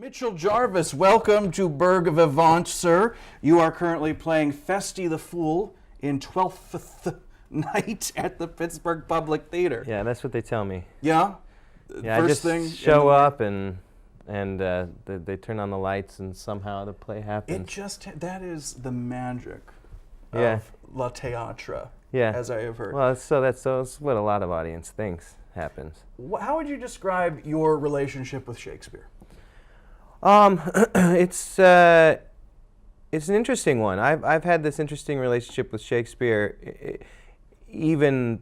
Mitchell Jarvis, welcome to Burgh Vivant, sir. You are currently playing Festy the Fool in 12th night at the Pittsburgh Public Theater. Yeah, that's what they tell me. Yeah? Yeah, First I thing just show up and they turn on the lights and somehow the play happens. That is the magic Yeah. of La Théâtre, Yeah. as I have heard. Well, that's what a lot of audience thinks happens. How would you describe your relationship with Shakespeare? It's an interesting one. I've had this interesting relationship with Shakespeare, even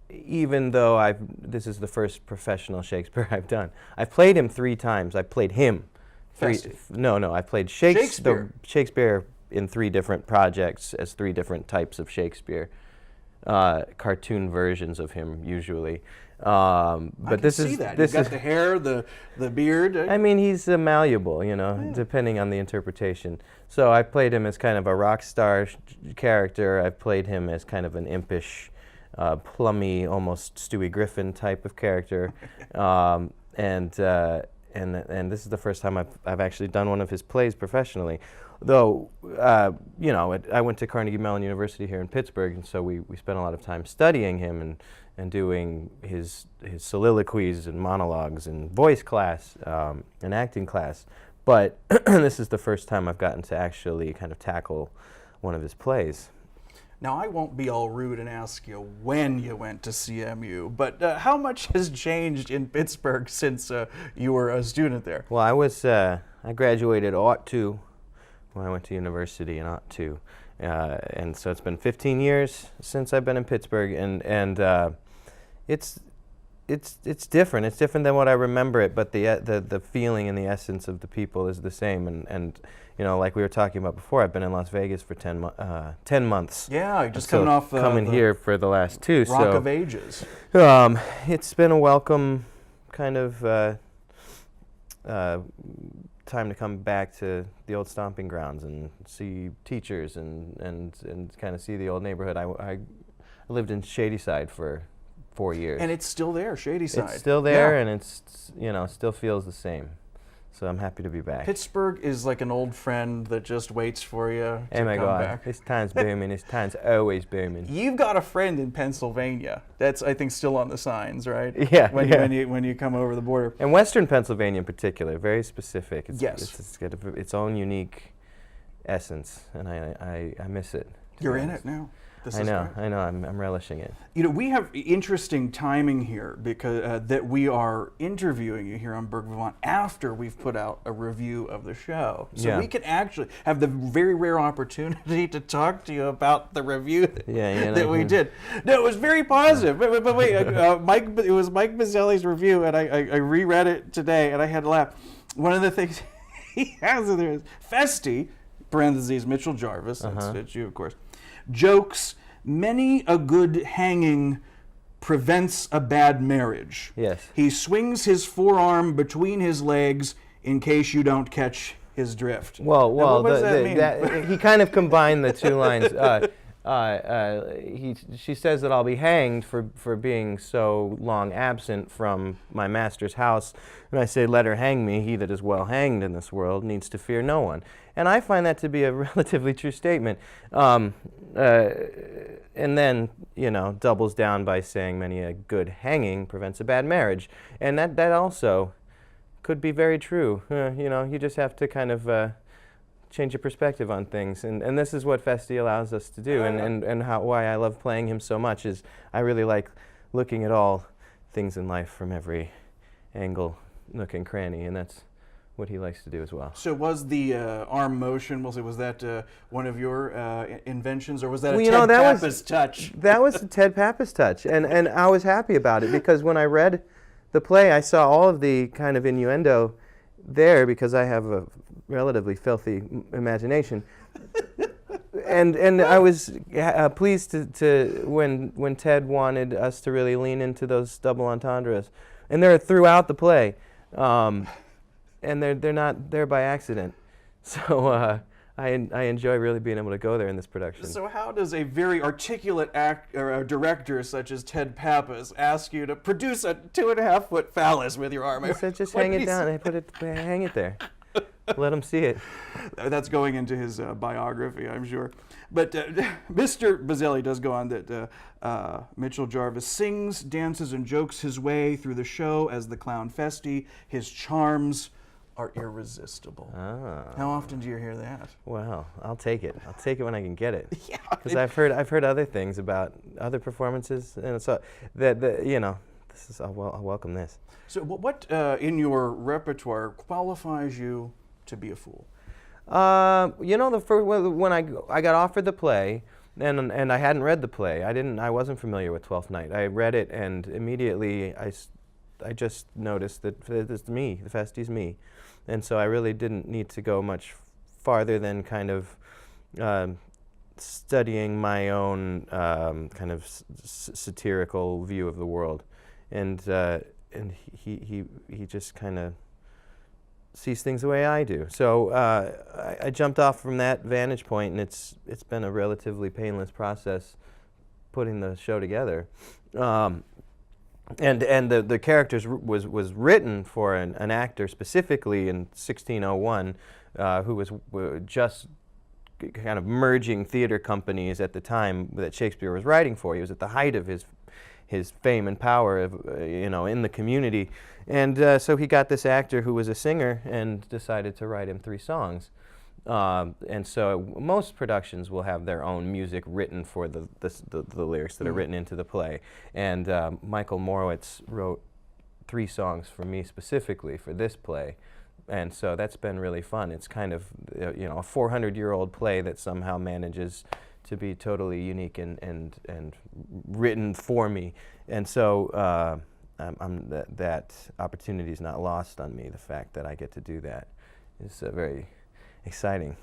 though this is the first professional Shakespeare I've done. I've played him 3 times. I played him. No, I played Shakespeare in 3 different projects as 3 different types of Shakespeare, cartoon versions of him usually. But this is that. You've got the hair, the beard. I mean, he's malleable, depending on the interpretation. So I played him as kind of a rock star character. I've played him as kind of an impish, plummy, almost Stewie Griffin type of character. And this is the first time I've actually done one of his plays professionally. Though, I went to Carnegie Mellon University here in Pittsburgh, and so we spent a lot of time studying him and doing his soliloquies and monologues and voice class and acting class. But this is the first time I've gotten to actually kind of tackle one of his plays. Now, I won't be all rude and ask you when you went to CMU, but how much has changed in Pittsburgh since you were a student there? Well, I graduated '02 when I went to university in '02. And so it's been 15 years since I've been in Pittsburgh, and it's different. It's different than what I remember it, but the feeling and the essence of the people is the same. And like we were talking about before, I've been in Las Vegas for 10 months. Yeah, just coming off coming here for the last 2. Rock of Ages. It's been a welcome kind of time to come back to the old stomping grounds and see teachers and kind of see the old neighborhood. I lived in Shadyside for 4 years. And it's still there, Shadyside. It's still there, yeah. And it's still feels the same. So I'm happy to be back. Pittsburgh is like an old friend that just waits for you to oh my come God. back. This town's booming. This town's always booming. You've got a friend in Pennsylvania. That's, I think, still on the signs, right? Yeah. When you come over the border. And Western Pennsylvania in particular, very specific. Yes. It's got its own unique essence, and I miss it. You're in it now. I know. I'm relishing it. We have interesting timing here because that we are interviewing you here on Burgh Vivant after we've put out a review of the show. So we can actually have the very rare opportunity to talk to you about the review that we did. No, it was very positive. But wait, it was Mike Mazzelli's review, and I reread it today, and I had to laugh. One of the things he has in there is Festy, parentheses, Mitchell Jarvis, that's you, of course, jokes, many a good hanging prevents a bad marriage. Yes. He swings his forearm between his legs in case you don't catch his drift. Well, what does that mean? He kind of combined the 2 lines. She says that I'll be hanged for being so long absent from my master's house. And I say, let her hang me. He that is well hanged in this world needs to fear no one. And I find that to be a relatively true statement. And then, doubles down by saying many a good hanging prevents a bad marriage. And that also could be very true. You just have to kind of change your perspective on things, and this is what Festy allows us to do, and why I love playing him so much is I really like looking at all things in life from every angle, nook and cranny, and that's what he likes to do as well. So was the arm motion, was that one of your inventions, or was that a Ted Pappas touch? That was a Ted Pappas touch, and I was happy about it because when I read the play, I saw all of the kind of innuendo there because I have a relatively filthy imagination, and I was pleased to when Ted wanted us to really lean into those double entendres, and they're throughout the play, and they're not there by accident. So I enjoy really being able to go there in this production. So how does a very articulate a director such as Ted Pappas ask you to produce a 2.5-foot phallus with your arm? I said, just hang it down. Hang it there. Let him see it. That's going into his biography, I'm sure. But Mr. Bazzelli does go on that Mitchell Jarvis sings, dances, and jokes his way through the show as the clown Festy. His charms are irresistible. Ah. How often do you hear that? Well, I'll take it. I'll take it when I can get it. Yeah. Because I've heard other things about other performances, and so this is I'll welcome this. So what in your repertoire qualifies you to be a fool? The first when I got offered the play, and I hadn't read the play. I wasn't familiar with Twelfth Night. I read it, and immediately I just noticed that it's me, the Festy's me. And so I really didn't need to go much farther than kind of studying my own kind of satirical view of the world. And he just kind of sees things the way I do. So I jumped off from that vantage point, and it's been a relatively painless process putting the show together. And the characters was written for an actor specifically in 1601 who was just kind of merging theater companies at the time that Shakespeare was writing for. He was at the height of his fame and power in the community. And so he got this actor who was a singer and decided to write him 3 songs. And so most productions will have their own music written for the lyrics that are written into the play. And Michael Morowitz wrote 3 songs for me specifically for this play. And so that's been really fun. It's kind of a 400-year-old play that somehow manages to be totally unique and written for me. And so that opportunity is not lost on me. The fact that I get to do that is very exciting.